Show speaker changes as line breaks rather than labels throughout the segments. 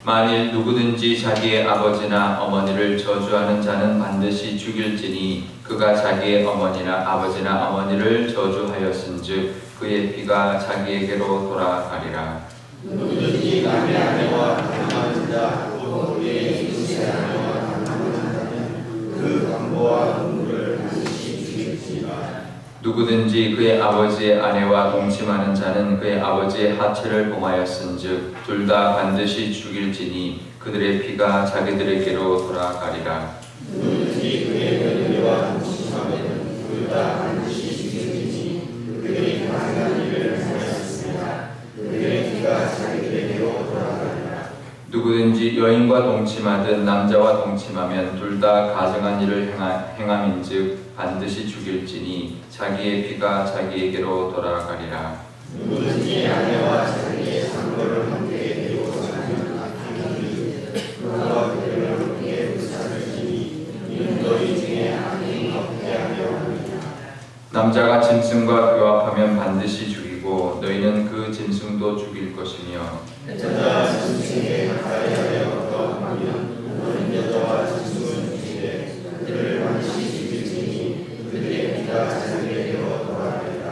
만일 누구든지 자기의 아버지나 어머니를 저주하는 자는 반드시 죽일지니 그가 자기의 어머니나 아버지나 어머니를 저주하였은즉 그의 피가 자기에게로 돌아가리라.
누구든지 남의 아내와 강하는 자, 또 우리의 이웃의 아내와 강하는 자는 그 강보와 동물을 반드시 죽일지니라.
누구든지 그의 아버지의 아내와 동침하는 자는 그의 아버지의 하체를 범하였은즉 둘 다 반드시 죽일지니 그들의 피가 자기들에게로 돌아가리라.
누구든지 그의 며느리와 동침하면 둘 다 반드시 죽일지니 그들이 가증한 일을 하였습니다. 그들의 피가 자기들에게로 돌아가리라.
누구든지 여인과 동침하든 남자와 동침하면 둘 다 가증한 일을 행함인즉 반드시 죽일지니 자기의 피가 자기에게로 돌아가리라.
누구든지 아내와 자기의 상거를 함께 데리고 가면 악행이니 그와 그들을 함께 불사르시니 이는 너희 중에 악행이 없게 하려 함이라.
남자가 짐승과 교합하면 반드시 죽이고 너희는 그 짐승도 죽일 것이며
여자가 짐승에게 가까이 하려 거하면 너는 여자와 짐승을 죽이되 그들을 반드시 죽일지니 그들의 피가 자기에게로 돌아가리라.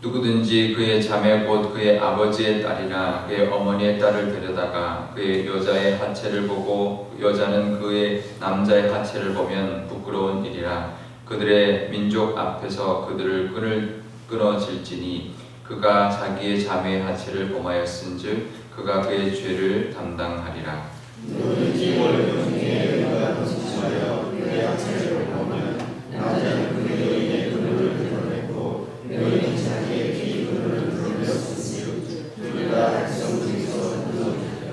누구든지 그의 자매 곧 그의 아버지의 딸이나 그의 어머니의 딸을 데려다가 그의 여자의 하체를 보고 여자는 그의 남자의 하체를 보면 부끄러운 일이라. 그들의 민족 앞에서 그들을 끊어질지니 그가 자기의 자매의 하체를 범하였은즉 그가 그의 죄를 담당하리라.
누구든지 월급 중에 여인과 동침하여 그의 하체를 보면 남자는 그 여인의 그물을 드러냈고 여인은 자기의 피 그물을 드러냈은즉 둘 다 백성 중에서 끊어지리라.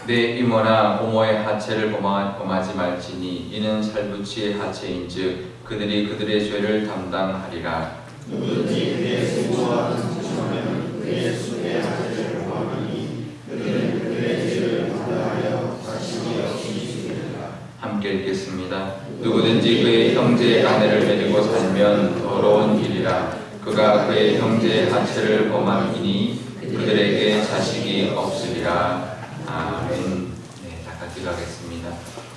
내 이모나 고모의 하체를 범하지 말지니 이는 살부치의 하체인즉 그들이 그들의 죄를 담당하리라.
누구든지 그의 수모와 동침하면 그의 수의 하체를 범하니 그들은 그들의 죄를 담당하여 자신이 없이 죽이리라.
함께 읽겠습니다. 누구든지 그의 형제의 아내를 데리고 살면 더러운 일이라. 그가 그의 형제의 하체를 범함이니 그들에게 자식이 없으리라. 아멘. 네, 다 같이 가겠습니다.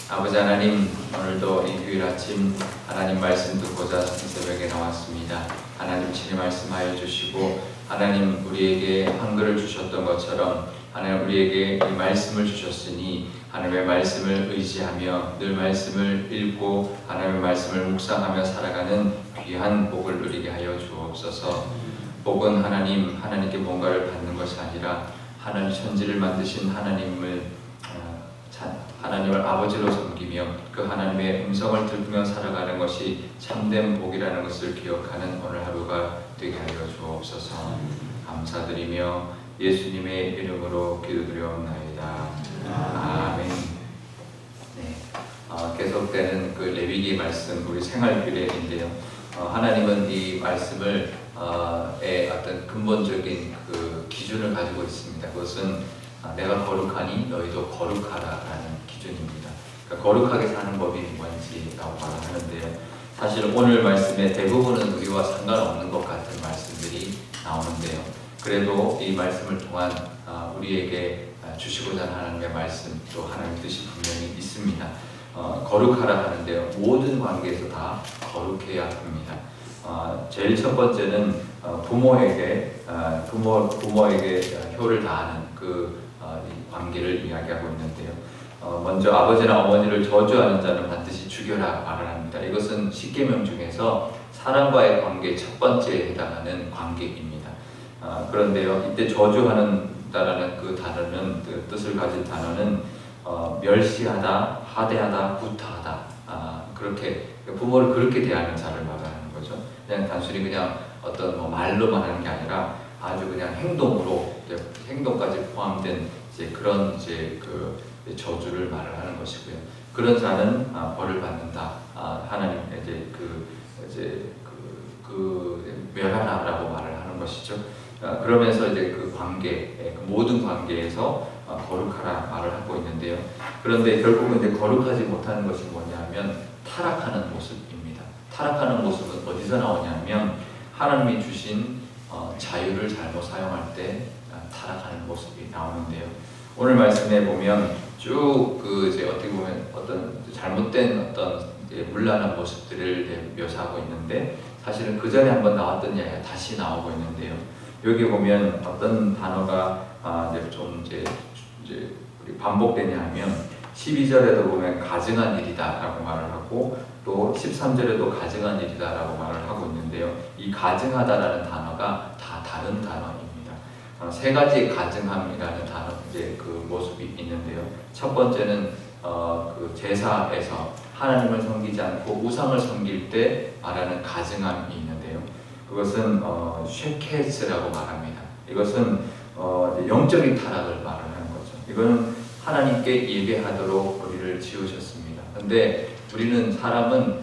아버지 하나님, 오늘도 이 휴일 아침 하나님 말씀 듣고자 이 새벽에 나왔습니다. 하나님 친히 말씀하여 주시고 하나님 우리에게 한글을 주셨던 것처럼 하나님 우리에게 이 말씀을 주셨으니 하나님의 말씀을 의지하며 늘 말씀을 읽고 하나님의 말씀을 묵상하며 살아가는 귀한 복을 누리게 하여 주옵소서. 복은 하나님께 뭔가를 받는 것이 아니라 하나님 천지를 만드신 하나님을 아버지로 섬기며 그 하나님의 음성을 들으며 살아가는 것이 참된 복이라는 것을 기억하는 오늘 하루가 되게 하여 주옵소서. 감사드리며 예수님의 이름으로 기도드려옵나이다. 아멘. 네, 계속되는 그 레위기 말씀, 우리 생활 규례인데요. 하나님은 이 말씀을 어떤 근본적인 그 기준을 가지고 있습니다. 그것은 내가 거룩하니 너희도 거룩하라라는 기준입니다. 그러니까 거룩하게 사는 법이 뭔지라고 말하는데요. 사실 오늘 말씀의 대부분은 우리와 상관없는 것 같은 말씀들이 나오는데요. 그래도 이 말씀을 통한 우리에게 주시고자 하는 하나님의 말씀 또 하나님의 뜻이 분명히 있습니다. 거룩하라 하는데요. 모든 관계에서 다 거룩해야 합니다. 제일 첫 번째는 부모에게 효를 다하는 그 관계를 이야기하고 있는데요. 먼저 아버지나 어머니를 저주하는 자는 반드시 죽여라 말을 합니다. 이것은 십계명 중에서 사람과의 관계 첫 번째에 해당하는 관계입니다. 그런데요, 이때 저주하는다라는 그 단어는 그 뜻을 가진 단어는 멸시하다, 하대하다, 구타하다, 그렇게 부모를 그렇게 대하는 자를 말하는 거죠. 그냥 단순히 그냥 어떤 말로만 하는 게 아니라 아주 그냥 행동까지 포함된 그런 그 저주를 말을 하는 것이고요. 그런 자는 벌을 받는다. 하나님 멸하라라고 말을 하는 것이죠. 그러면서 그 관계, 모든 관계에서 거룩하라 말을 하고 있는데요. 그런데 결국은 거룩하지 못하는 것이 뭐냐면 타락하는 모습입니다. 타락하는 모습은 어디서 나오냐면 하나님이 주신 자유를 잘못 사용할 때 타락하는 모습이 나오는데요. 오늘 말씀에 보면 쭉 그 이제 어떻게 보면 어떤 잘못된 어떤 이제 문란한 모습들을 묘사하고 있는데 사실은 그 전에 한번 나왔던 이야기가 다시 나오고 있는데요. 여기 보면 어떤 단어가 이제 좀 이제 우리 반복되냐면 12절에도 보면 가증한 일이다라고 말을 하고 또 13절에도 가증한 일이다라고 말을 하고 있는데요. 이 가증하다라는 단어가 다 다른 단어입니다. 세 가지 가증함이라는 단어 이제 그 모습이 있는데요. 첫 번째는 그 제사에서 하나님을 섬기지 않고 우상을 섬길 때 말하는 가증함이 있는데요. 그것은 쉐케스라고 말합니다. 이것은 영적인 타락을 말하는 거죠. 이거는 하나님께 예배하도록 우리를 지으셨습니다. 그런데 우리는 사람은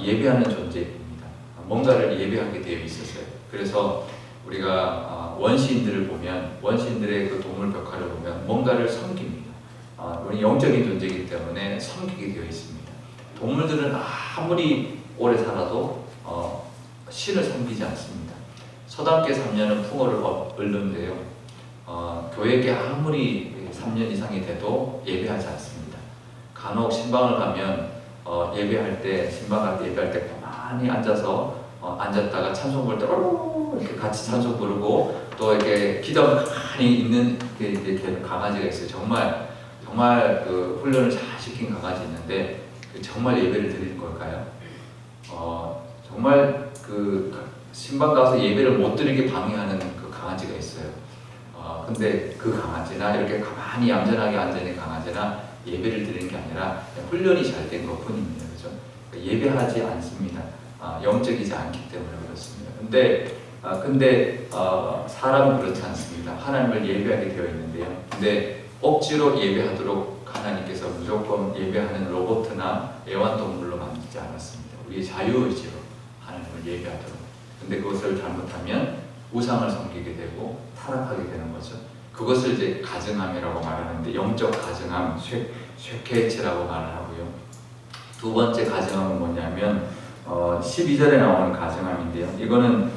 예배하는 존재입니다. 뭔가를 예배하게 되어 있었어요. 그래서 우리가 원시인들을 보면 원시인들의 그 동물 벽화를 보면 뭔가를 섬깁니다. 우리 영적인 존재이기 때문에 섬기게 되어 있습니다. 동물들은 아무리 오래 살아도 신을 섬기지 않습니다. 서당계 3년은 풍어를 얻는데요. 교회에 아무리 3년 이상이 돼도 예배하지 않습니다. 간혹 신방을 가면 예배할 때 신방 갈 때 예배할 때 가만히 앉아서 앉았다가 찬송 부를 때 이렇게 같이 찬송 부르고 또 이렇게 기도하면 가만히 있는 이렇게 강아지가 있어요. 정말 그 훈련을 잘 시킨 강아지 있는데 정말 예배를 드리는 걸까요? 정말 그 신방 가서 예배를 못 드리게 방해하는 그 강아지가 있어요. 근데 그 강아지나 이렇게 가만히 얌전하게 앉아있는 강아지나 예배를 드리는 게 아니라 훈련이 잘 된 것 뿐입니다. 그죠? 예배하지 않습니다. 영적이지 않기 때문에 그렇습니다. 근데 사람은 그렇지 않습니다. 하나님을 예배하게 되어 있는데요. 근데 억지로 예배하도록 하나님께서 무조건 예배하는 로봇이나 애완동물로 만들지 않았습니다. 우리의 자유의지로 하나님을 예배하도록. 근데 그것을 잘못하면 우상을 섬기게 되고 타락하게 되는 거죠. 그것을 이제 가증함이라고 말하는데 영적 가증함, 쉐케치라고 말을 하고요. 두 번째 가증함은 뭐냐면 12절에 나오는 가증함인데요. 이거는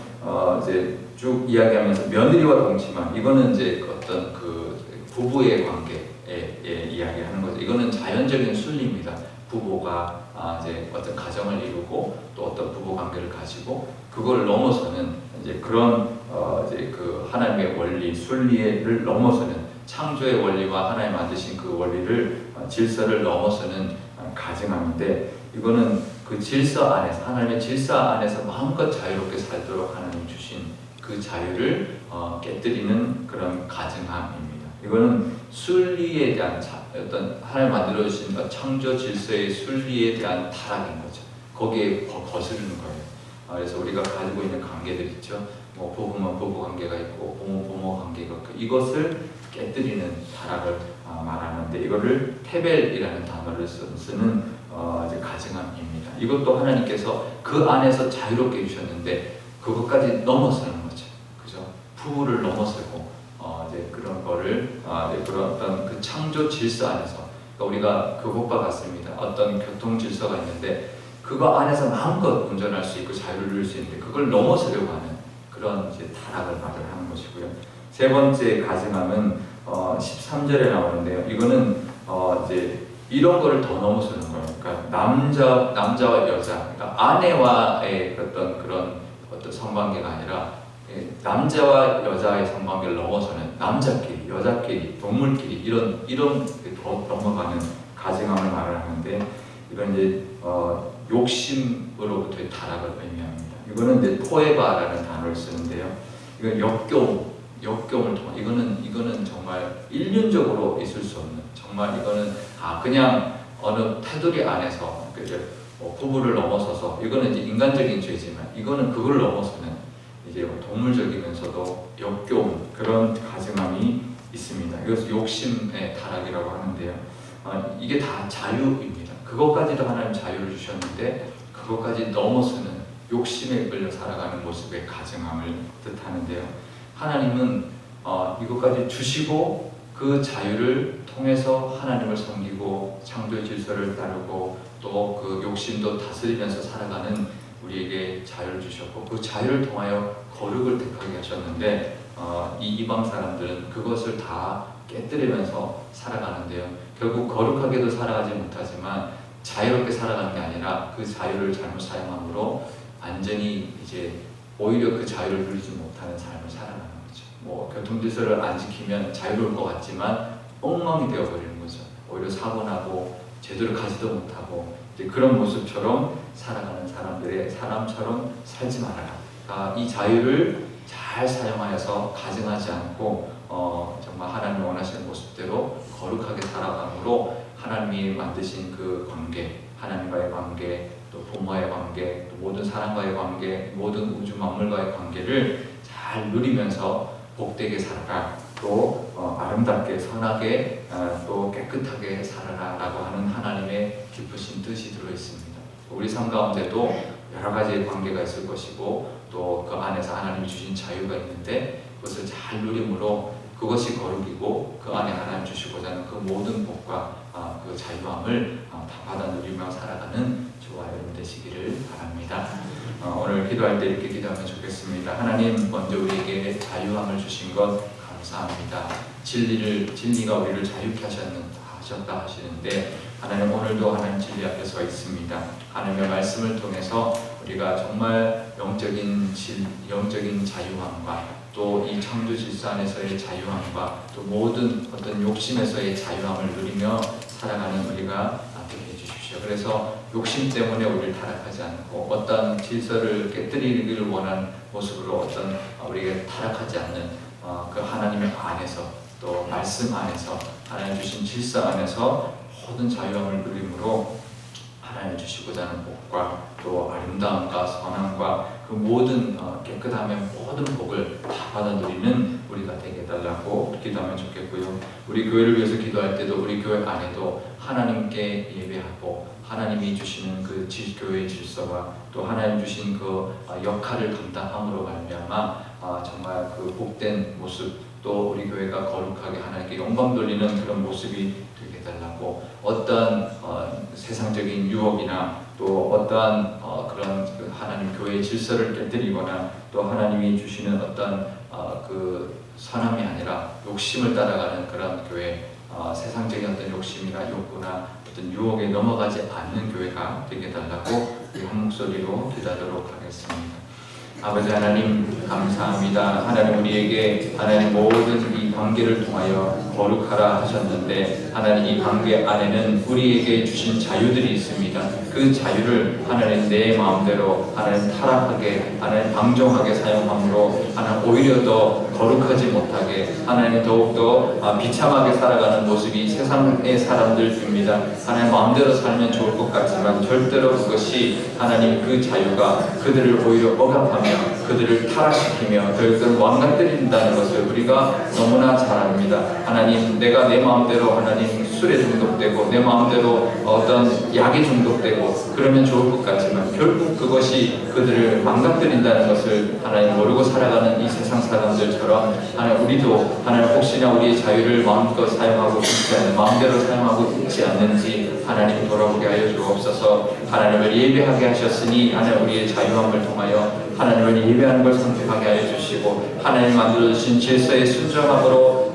이제 쭉 이야기하면서 며느리와 동침함. 이거는 이제 어떤 그 부부의 관계에 이야기하는 거죠. 이거는 자연적인 순리입니다. 부부가 이제 어떤 가정을 이루고 또 어떤 부부 관계를 가지고 그걸 넘어서는 이제 그런 이제 그 하나님의 원리, 순리를 넘어서는 창조의 원리와 하나님 만드신 그 원리를 질서를 넘어서는 가증함인데 이거는 그 질서 안에서 하나님의 질서 안에서 마음껏 자유롭게 살도록 하나님 주신 그 자유를 깨뜨리는 그런 가증함입니다. 이거는 순리에 대한 어떤 하나님 만들어 주신 창조 질서의 순리에 대한 타락인 거죠. 거기에 거스르는 거예요. 그래서 우리가 가지고 있는 관계들 있죠. 뭐 부부면 부부 관계가 있고 부모 관계가 있고 이것을 깨뜨리는 타락을 말하는데 이거를 테벨이라는 단어를 쓰는 이제 가증함입니다. 이것도 하나님께서 그 안에서 자유롭게 해주셨는데 그것까지 넘어서는 거죠. 그죠? 부부를 넘어서고 이제 그런 거를 그런 어떤 그 창조 질서 안에서 그러니까 우리가 그것과 같습니다. 어떤 교통 질서가 있는데 그거 안에서 마음껏 운전할 수 있고 자유를 누릴 수 있는데 그걸 넘어서려고 하는 그런 이제 타락을 말을 하는 것이고요. 세 번째 가증함은 13절에 나오는데요. 이거는 이제 이런 거를 더 넘어서는 거예요. 그러니까 남자와 여자, 그러니까 아내와의 그런 성관계가 아니라 남자와 여자의 성관계를 넘어서는 남자끼리, 여자끼리, 동물끼리 이런 넘어가는 가증함을 말을 하는데 이건 이제 욕심으로부터의 타락을 의미합니다. 이거는 이제 포에바라는 단어를 쓰는데요. 이건 역겨움을 통한 이거는 정말 일륜적으로 있을 수 없는 정말 이거는 그냥 어느 테두리 안에서 이제 부부를 넘어서서 이거는 이제 인간적인 죄지만 이거는 그걸 넘어서는 이제 동물적이면서도 역겨움 그런 가증함이 있습니다. 이것을 욕심의 타락이라고 하는데요. 이게 다 자유입니다. 그것까지도 하나님 자유를 주셨는데 그것까지 넘어서는 욕심에 끌려 살아가는 모습의 가증함을 뜻하는데요. 하나님은 이것까지 주시고 그 자유를 통해서 하나님을 섬기고 창조의 질서를 따르고 또 그 욕심도 다스리면서 살아가는 우리에게 자유를 주셨고 그 자유를 통하여 거룩을 택하게 하셨는데 이 이방 사람들은 그것을 다 깨뜨리면서 살아가는데요. 결국 거룩하게도 살아가지 못하지만 자유롭게 살아가는 게 아니라 그 자유를 잘못 사용함으로 완전히 이제 오히려 그 자유를 누리지 못하는 삶을 살아가는 거죠. 뭐 교통질서를 안 지키면 자유로울 것 같지만 엉망이 되어버리는 거죠. 오히려 사고 나고 제대로 가지도 못하고 이제 그런 모습처럼 살아가는 사람처럼 살지 말아라. 이 자유를 잘 사용하여서 가증하지 않고 정말 하나님 원하시는 모습대로 거룩하게 살아감으로 하나님이 만드신 그 관계, 하나님과의 관계, 또 부모와의 관계, 또 모든 사람과의 관계, 모든 우주 만물과의 관계를 잘 누리면서 복되게 살아라. 또 아름답게 선하게 또 깨끗하게 살아라 라고 하는 하나님의 깊으신 뜻이 들어있습니다. 우리 삶 가운데도 여러 가지의 관계가 있을 것이고 또 그 안에서 하나님이 주신 자유가 있는데 그것을 잘 누림으로 그것이 거룩이고 그 안에 하나님 주시고자 하는 그 모든 복과 그 자유함을 다 받아 누리며 살아가는 저와 여러분 되시기를 바랍니다. 오늘 기도할 때 이렇게 기도하면 좋겠습니다. 하나님, 먼저 우리에게 자유함을 주신 것 감사합니다. 진리가 우리를 자유케 하셨다 하시는데 하나님, 오늘도 하나님 진리 앞에 서 있습니다. 하나님의 말씀을 통해서 우리가 정말 영적인 자유함과 또 이 창조 질서 안에서의 자유함과 또 모든 어떤 욕심에서의 자유함을 누리며 살아가는 우리가 되게 해주십시오. 그래서 욕심 때문에 우리를 타락하지 않고 어떤 질서를 깨뜨리기를 원하는 모습으로 어떤 우리가 타락하지 않는 그 하나님의 안에서 또 말씀 안에서 하나님 주신 질서 안에서 모든 자유함을 누림으로 하나님 주시고자 하는 복과 또 아름다움과 선함과 그 모든 깨끗함의 모든 복을 다 받아 누리는 우리가 되게 해달라고 기도하면 좋겠고요. 우리 교회를 위해서 기도할 때도 우리 교회 안에도 하나님께 예배하고 하나님이 주시는 그 교회의 질서와 또 하나님 주신 그 역할을 감당함으로 말미암아 정말 그 복된 모습 또 우리 교회가 거룩하게 하나님께 영광 돌리는 그런 모습이 되게 해달라고 어떠한 세상적인 유혹이나 또 어떠한 그런 그 하나님 교회의 질서를 깨뜨리거나 또 하나님이 주시는 어떤 그 선함이 아니라 욕심을 따라가는 그런 교회, 세상적인 어떤 욕심이나 욕구나 어떤 유혹에 넘어가지 않는 교회가 되게 해달라고 한 목소리로 기도하도록 하겠습니다. 아버지 하나님 감사합니다. 하나님 우리에게 하나님 모든 이 관계를 통하여 거룩하라 하셨는데 하나님 이 관계 안에는 우리에게 주신 자유들이 있습니다. 그 자유를 하나님 내 마음대로 하나님 타락하게 하나님 방종하게 사용함으로 하나님 오히려 더 거룩하지 못하게 하나님 더욱더 비참하게 살아가는 모습이 세상의 사람들입니다. 하나님 마음대로 살면 좋을 것 같지만 절대로 그것이 하나님 그 자유가 그들을 오히려 억압하며 그들을 타락시키며 그들을 망가뜨린다는 것을 우리가 너무나 잘 압니다. 하나님 내가 내 마음대로 하나님 술에 중독되고 내 마음대로 어떤 약에 중독되고 그러면 좋을 것 같지만 결국 그것이 그들을 망가뜨린다는 것을 하나님 모르고 살아가는 이 세상 사람들처럼 하나님 우리도 하나님 혹시나 우리의 자유를 마음껏 사용하고 있지 않는 마음대로 사용하고 있지 않는지 하나님 돌아보게 하여 주옵소서. 하나님을 예배하게 하셨으니 하나님 우리의 자유함을 통하여 하나님을 예배하는 걸 선택하게 하여 주시고 하나님 만들어주신 질서에 순종함으로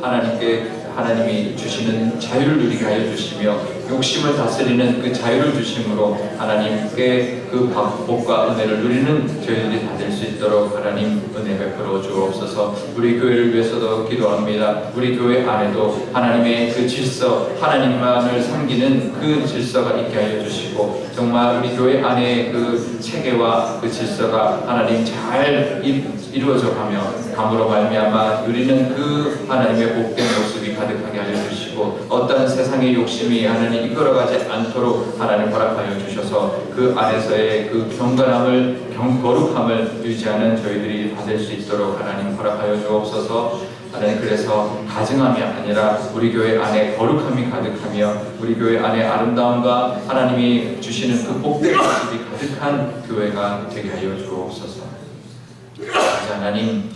하나님이 주시는 자유를 누리게 하여 주시며 욕심을 다스리는 그 자유를 주심으로 하나님께 그 복과 은혜를 누리는 저희들이 다 될 수 있도록 하나님 은혜 베풀어 주옵소서. 우리 교회를 위해서도 기도합니다. 우리 교회 안에도 하나님의 그 질서 하나님만을 섬기는 그 질서가 있게 하여 주시고 정말 우리 교회 안에 그 체계와 그 질서가 하나님 잘 이루어져 감으로 말미암아 누리는 그 하나님의 복된 모습이 가득하게 하여 주시고 어떠한 세상의 욕심이 하나님 이끌어가지 않도록 하나님 허락하여 주셔서 그 안에서의 그 경건함을 거룩함을 유지하는 저희들이 다 될 수 있도록 하나님 허락하여 주옵소서. 하나님 그래서 가증함이 아니라 우리 교회 안에 거룩함이 가득하며 우리 교회 안에 아름다움과 하나님이 주시는 그 복된 모습이 가득한 교회가 되게 하여 주옵소서. 하나님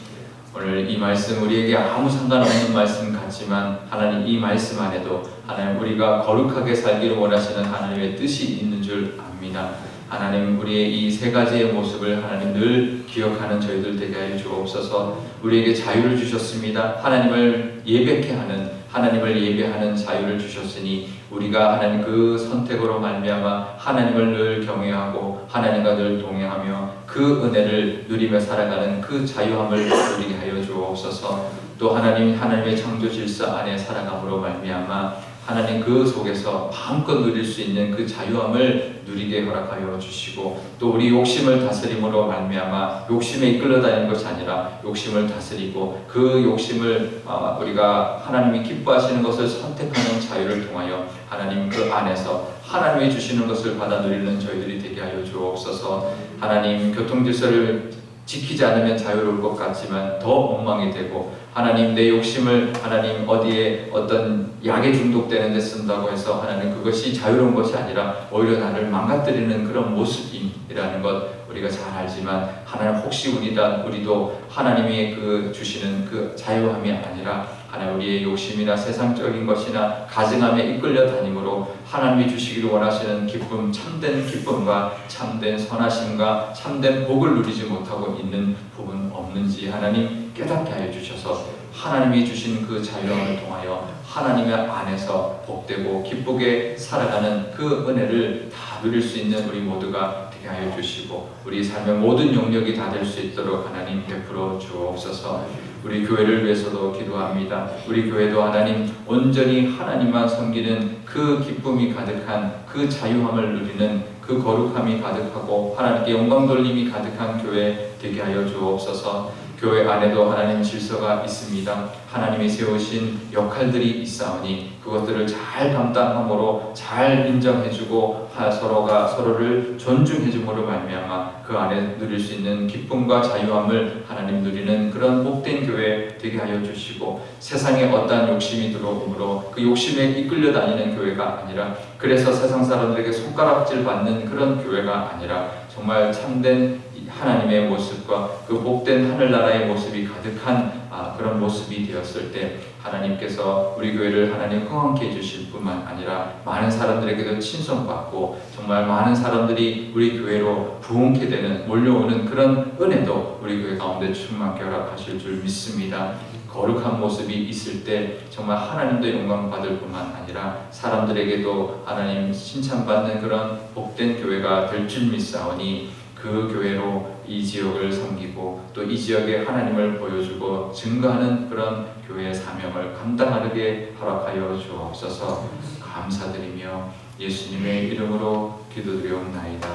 오늘 이 말씀 우리에게 아무 상관없는 말씀 같지만 하나님 이 말씀 안에도 하나님 우리가 거룩하게 살기를 원하시는 하나님의 뜻이 있는 줄 압니다. 하나님 우리의 이 세 가지의 모습을 하나님 늘 기억하는 저희들 되게 하여 주옵소서. 우리에게 자유를 주셨습니다. 하나님을 예배하는 자유를 주셨으니 우리가 하나님 그 선택으로 말미암아 하나님을 늘 경외하고 하나님과 늘 동행하며 그 은혜를 누리며 살아가는 그 자유함을 누리게 하여 주옵소서. 또 하나님의 창조 질서 안에 살아감으로 말미암아 하나님 그 속에서 마음껏 누릴 수 있는 그 자유함을 누리게 허락하여 주시고, 또 우리 욕심을 다스림으로 말미암아 욕심에 이끌려 다니는 것이 아니라 욕심을 다스리고 그 욕심을 우리가 하나님이 기뻐하시는 것을 선택하는 자유를 통하여 하나님 그 안에서 하나님이 주시는 것을 받아 누리는 저희들이 되게 하여 주옵소서. 하나님 교통질서를 지키지 않으면 자유로울 것 같지만 더 엉망이 되고, 하나님 내 욕심을 하나님 어디에 어떤 약에 중독되는 데 쓴다고 해서 하나님 그것이 자유로운 것이 아니라 오히려 나를 망가뜨리는 그런 모습이라는 것 우리가 잘 알지만, 하나님 혹시 우리도 하나님이 그 주시는 그 자유함이 아니라 하나님 우리의 욕심이나 세상적인 것이나 가증함에 이끌려 다니므로 하나님이 주시기를 원하시는 기쁨, 참된 기쁨과 참된 선하심과 참된 복을 누리지 못하고 있는 부분 없는지 하나님 깨닫게 하여 주셔서 하나님이 주신 그 자유함을 통하여 하나님의 안에서 복되고 기쁘게 살아가는 그 은혜를 다 누릴 수 있는 우리 모두가 되게 하여 주시고, 우리 삶의 모든 영역이 다 될 수 있도록 하나님 베풀어 주옵소서. 우리 교회를 위해서도 기도합니다. 우리 교회도 하나님 온전히 하나님만 섬기는 그 기쁨이 가득한 그 자유함을 누리는 그 거룩함이 가득하고 하나님께 영광 돌림이 가득한 교회 되게 하여 주옵소서. 교회 안에도 하나님 질서가 있습니다. 하나님이 세우신 역할들이 있사오니 그것들을 잘 감당함으로 잘 인정해주고 서로가 서로를 존중해줌으로 말미암아 그 안에 누릴 수 있는 기쁨과 자유함을 하나님 누리는 그런 복된 교회 되게 하여 주시고, 세상에 어떠한 욕심이 들어오므로 그 욕심에 이끌려 다니는 교회가 아니라, 그래서 세상 사람들에게 손가락질 받는 그런 교회가 아니라 정말 참된 하나님의 모습과 그 복된 하늘나라의 모습이 가득한 그런 모습이 되었을 때 하나님께서 우리 교회를 하나님 흥왕케 해주실 뿐만 아니라 많은 사람들에게도 친송받고 정말 많은 사람들이 우리 교회로 부흥케 되는, 몰려오는 그런 은혜도 우리 교회 가운데 충만케 허락하실 줄 믿습니다. 거룩한 모습이 있을 때 정말 하나님도 영광 받을 뿐만 아니라 사람들에게도 하나님 칭찬받는 그런 복된 교회가 될 줄 믿사오니 그 교회로 이 지역을 섬기고 또 이 지역에 하나님을 보여주고 증거하는 그런 교회의 사명을 감당하게 허락하여 주옵소서. 감사드리며 예수님의 이름으로 기도드리옵나이다.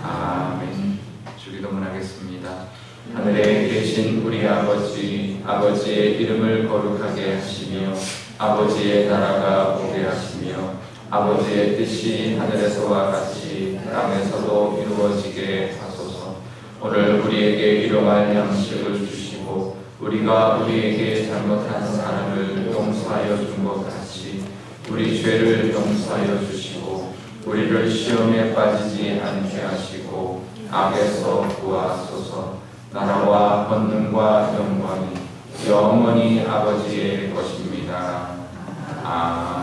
아멘. 주기도문하겠습니다. 하늘에 계신 우리 아버지, 아버지의 이름을 거룩하게 하시며 아버지의 나라가 오게 하시며 아버지의 뜻이 하늘에서와 같이 땅에서도 이루어지게 하소서. 오늘 우리에게 일용할 양식을 주시고 우리가 우리에게 잘못한 사람을 용서하여 준 것 같이 우리 죄를 용서하여 주시고 우리를 시험에 빠지지 않게 하시고 악에서 구하소서. 나라와 권능과 영광이 영원히 아버지의 것입니다. 아멘.